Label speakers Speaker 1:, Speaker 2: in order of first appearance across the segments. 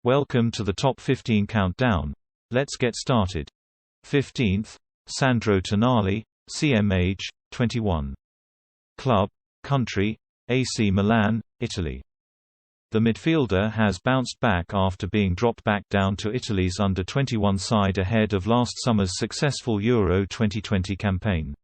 Speaker 1: Welcome to the Top 15 Countdown. Let's get started. 15th, Sandro Tonali, CM age, 21. Club, country, AC Milan, Italy. The midfielder has bounced back after being dropped back down to Italy's under-21 side ahead of last summer's successful Euro 2020 campaign.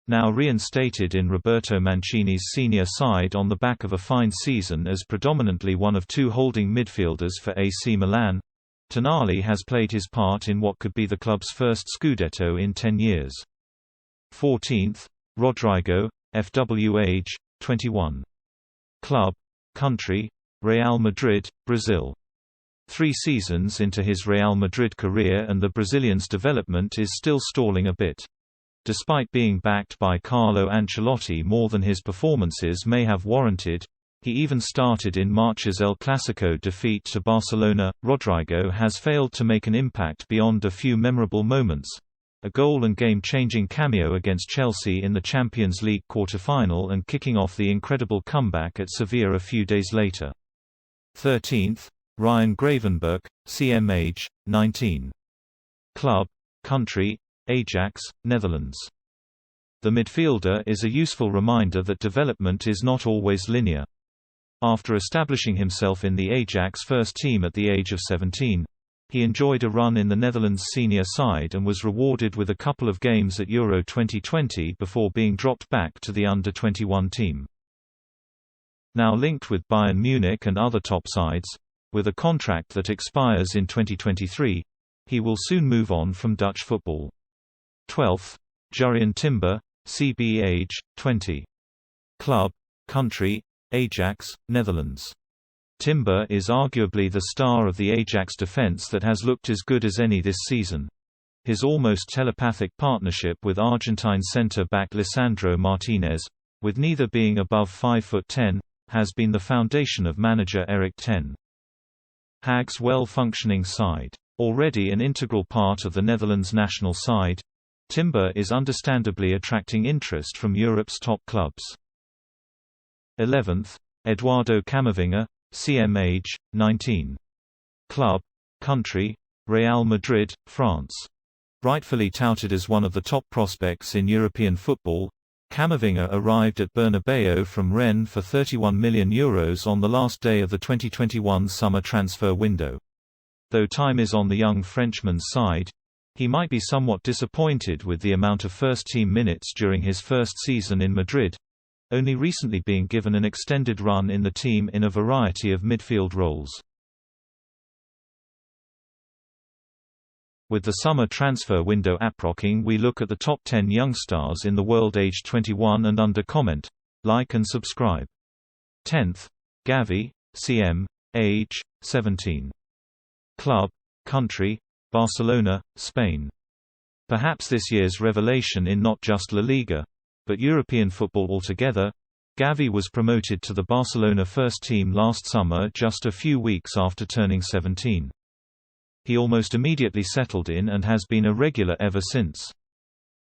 Speaker 1: Now reinstated in Roberto Mancini's senior side on the back of a fine season as predominantly one of two holding midfielders for AC Milan, Tonali has played his part in what could be the club's first Scudetto in 10 years. 14th, Rodrigo, FW age, 21. Club, country, Real Madrid, Brazil. 3 seasons into his Real Madrid career and the Brazilian's development is still stalling a bit. Despite being backed by Carlo Ancelotti more than his performances may have warranted, he even started in March's El Clasico defeat to Barcelona. Rodrigo has failed to make an impact beyond a few memorable moments, a goal and game-changing cameo against Chelsea in the Champions League quarter-final and kicking off the incredible comeback at Sevilla a few days later. 13th, Ryan Gravenberg, CM age, 19. Club, country, Ajax, Netherlands. The midfielder is a useful reminder that development is not always linear. After establishing himself in the Ajax first team at the age of 17, he enjoyed a run in the Netherlands senior side and was rewarded with a couple of games at Euro 2020 before being dropped back to the under-21 team. Now linked with Bayern Munich and other top sides, with a contract that expires in 2023, he will soon move on from Dutch football. 12th, Jurrien Timber, CB age, 20. Club, country, Ajax, Netherlands. Timber is arguably the star of the Ajax defense that has looked as good as any this season. His almost telepathic partnership with Argentine centre-back Lisandro Martinez, with neither being above 5'10", has been the foundation of manager Erik ten Hag's well-functioning side. Already an integral part of the Netherlands national side, Timber is understandably attracting interest from Europe's top clubs. 11th, Eduardo Camavina, CM age, 19. Club, country, Real Madrid, France. Rightfully touted as one of the top prospects in European football, Camavina arrived at Bernabeu from Rennes for €31 million on the last day of the 2021 summer transfer window. Though time is on the young Frenchman's side, he might be somewhat disappointed with the amount of first-team minutes during his first season in Madrid, only recently being given an extended run in the team in a variety of midfield roles. With the summer transfer window approaching, we look at the top 10 young stars in the world aged 21 and under. Comment, like and subscribe. 10th, Gavi, CM, age, 17. Club, country, Barcelona, Spain. Perhaps this year's revelation in not just La Liga, but European football altogether, Gavi was promoted to the Barcelona first team last summer just a few weeks after turning 17. He almost immediately settled in and has been a regular ever since.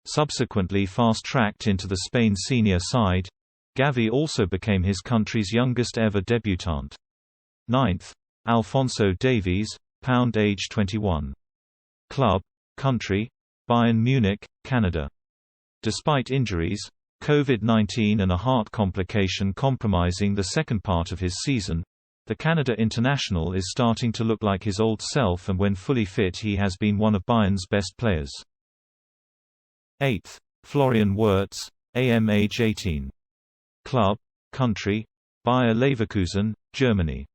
Speaker 1: Subsequently fast-tracked into the Spain senior side, Gavi also became his country's youngest ever debutant. 9th, Alphonso Davies, age 21. Club, country, Bayern Munich, Canada. Despite injuries, COVID-19 and a heart complication compromising the second part of his season, the Canada international is starting to look like his old self, and when fully fit he has been one of Bayern's best players. 8th, Florian Wirtz, AM age 18. Club, country, Bayer Leverkusen, Germany.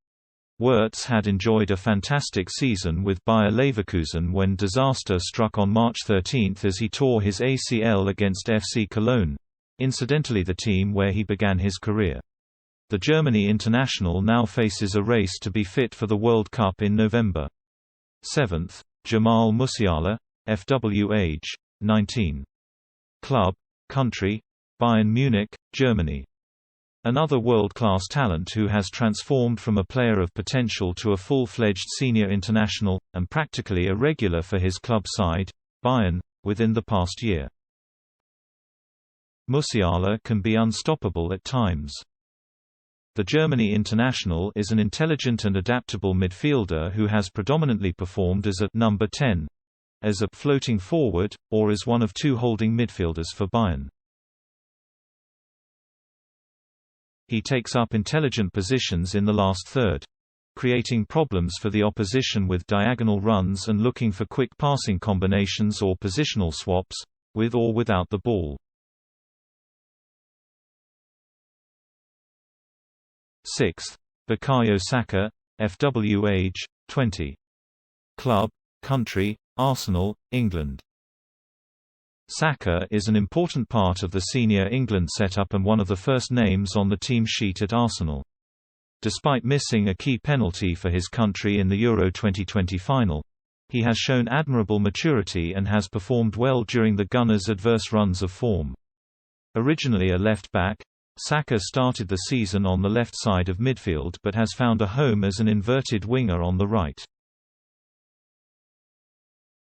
Speaker 1: Wirtz had enjoyed a fantastic season with Bayer Leverkusen when disaster struck on March 13 as he tore his ACL against FC Cologne, incidentally the team where he began his career. The Germany international now faces a race to be fit for the World Cup in November. 7th, Jamal Musiala, FW age, 19. Club, country, Bayern Munich, Germany. Another world-class talent who has transformed from a player of potential to a full-fledged senior international, and practically a regular for his club side, Bayern, within the past year. Musiala can be unstoppable at times. The Germany international is an intelligent and adaptable midfielder who has predominantly performed as a number 10, as a floating forward, or as one of two holding midfielders for Bayern. He takes up intelligent positions in the last third, creating problems for the opposition with diagonal runs and looking for quick passing combinations or positional swaps, with or without the ball. 6th. Bukayo Saka, FW age, 20. Club, country, Arsenal, England. Saka is an important part of the senior England setup and one of the first names on the team sheet at Arsenal. Despite missing a key penalty for his country in the Euro 2020 final, he has shown admirable maturity and has performed well during the Gunners' adverse runs of form. Originally a left-back, Saka started the season on the left side of midfield but has found a home as an inverted winger on the right.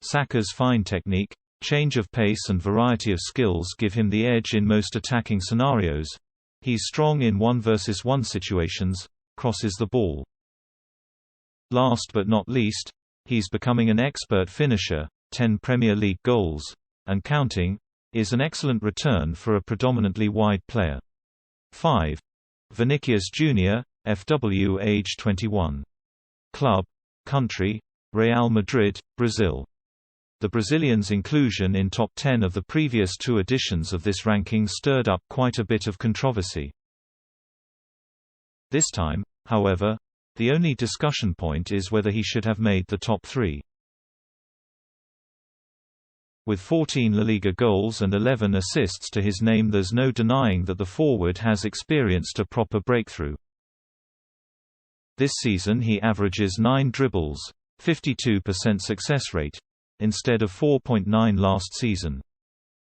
Speaker 1: Saka's fine technique, change of pace and variety of skills give him the edge in most attacking scenarios. He's strong in 1-versus-1 situations, crosses the ball. Last but not least, he's becoming an expert finisher, 10 Premier League goals, and counting, is an excellent return for a predominantly wide player. 5. Vinicius Jr FW age 21. Club, country, Real Madrid, Brazil. The Brazilian's inclusion in top 10 of the previous two editions of this ranking stirred up quite a bit of controversy. This time, however, the only discussion point is whether he should have made the top 3. With 14 La Liga goals and 11 assists to his name, there's no denying that the forward has experienced a proper breakthrough. This season he averages 9 dribbles, 52% success rate, instead of 4.9 last season.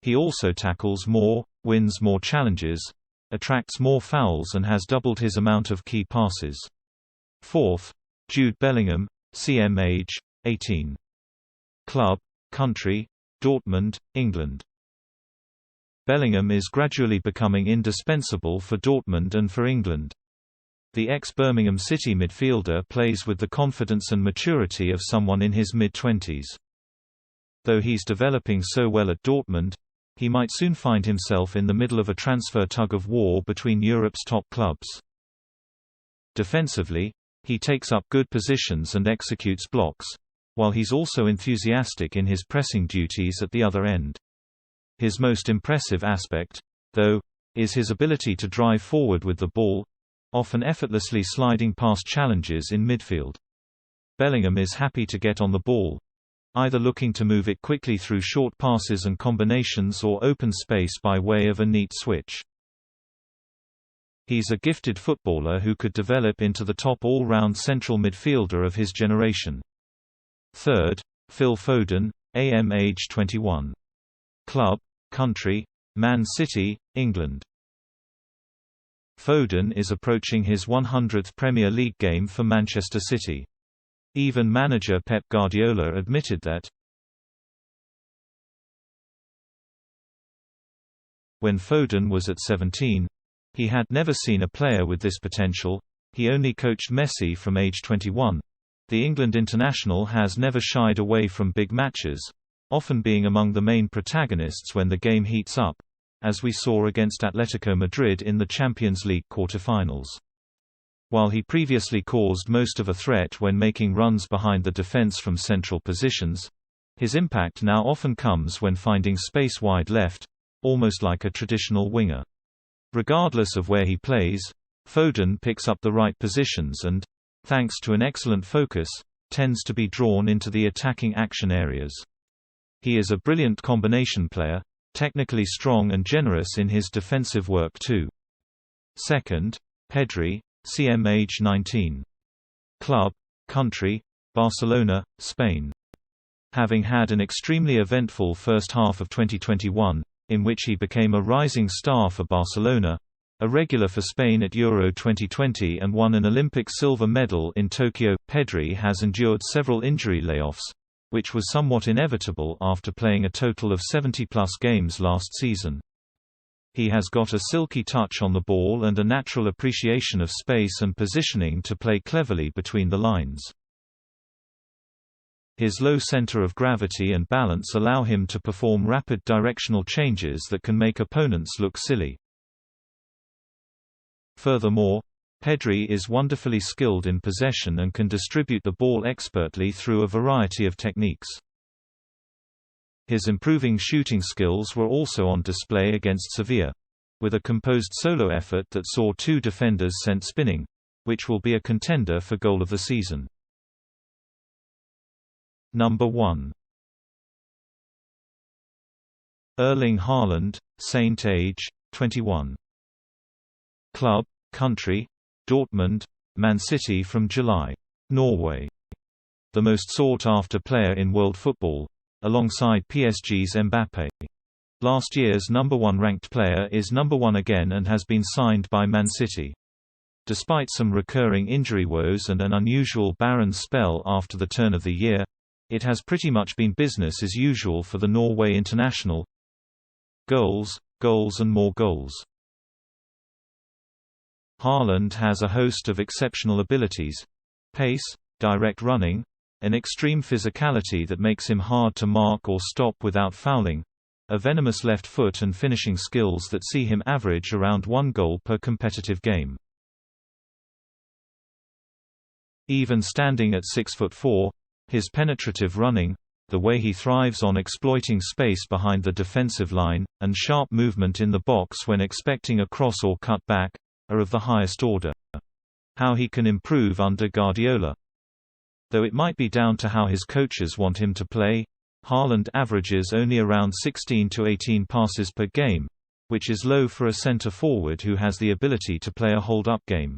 Speaker 1: He also tackles more, wins more challenges, attracts more fouls and has doubled his amount of key passes. 4th. Jude Bellingham, CM age, 18. Club, country, Dortmund, England. Bellingham is gradually becoming indispensable for Dortmund and for England. The ex-Birmingham City midfielder plays with the confidence and maturity of someone in his mid-20s. Though he's developing so well at Dortmund, he might soon find himself in the middle of a transfer tug-of-war between Europe's top clubs. Defensively, he takes up good positions and executes blocks, while he's also enthusiastic in his pressing duties at the other end. His most impressive aspect, though, is his ability to drive forward with the ball, often effortlessly sliding past challenges in midfield. Bellingham is happy to get on the ball, either looking to move it quickly through short passes and combinations or open space by way of a neat switch. He's a gifted footballer who could develop into the top all-round central midfielder of his generation. 3rd. Phil Foden, AM age 21. Club, country, Man City, England. Foden is approaching his 100th Premier League game for Manchester City. Even manager Pep Guardiola admitted that when Foden was at 17, he had never seen a player with this potential. He only coached Messi from age 21. The England international has never shied away from big matches, often being among the main protagonists when the game heats up, as we saw against Atletico Madrid in the Champions League quarter-finals. While he previously caused most of a threat when making runs behind the defense from central positions, his impact now often comes when finding space wide left, almost like a traditional winger. Regardless of where he plays, Foden picks up the right positions and, thanks to an excellent focus, tends to be drawn into the attacking action areas. He is a brilliant combination player, technically strong and generous in his defensive work too. 2nd. Pedro, CM age 19. Club, country, Barcelona, Spain. Having had an extremely eventful first half of 2021, in which he became a rising star for Barcelona, a regular for Spain at Euro 2020 and won an Olympic silver medal in Tokyo, Pedro has endured several injury layoffs, which was somewhat inevitable after playing a total of 70-plus games last season. He has got a silky touch on the ball and a natural appreciation of space and positioning to play cleverly between the lines. His low center of gravity and balance allow him to perform rapid directional changes that can make opponents look silly. Furthermore, Pedri is wonderfully skilled in possession and can distribute the ball expertly through a variety of techniques. His improving shooting skills were also on display against Sevilla, with a composed solo effort that saw 2 defenders sent spinning, which will be a contender for goal of the season. Number 1. Erling Harling, Saint age, 21. Club, country, Dortmund, Man City from July. Norway. The most sought-after player in world football, alongside PSG's Mbappé. Last year's number 1 ranked player is number 1 again and has been signed by Man City. Despite some recurring injury woes and an unusual barren spell after the turn of the year, it has pretty much been business as usual for the Norway international. Goals, goals and more goals. Haaland has a host of exceptional abilities: pace, direct running, an extreme physicality that makes him hard to mark or stop without fouling, a venomous left foot and finishing skills that see him average around 1 goal per competitive game. Even standing at 6'4", his penetrative running, the way he thrives on exploiting space behind the defensive line, and sharp movement in the box when expecting a cross or cut back, are of the highest order. How he can improve under Guardiola. Though it might be down to how his coaches want him to play, Haaland averages only around 16 to 18 passes per game, which is low for a centre-forward who has the ability to play a hold-up game.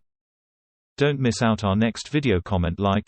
Speaker 1: Don't miss out our next video. Comment, like and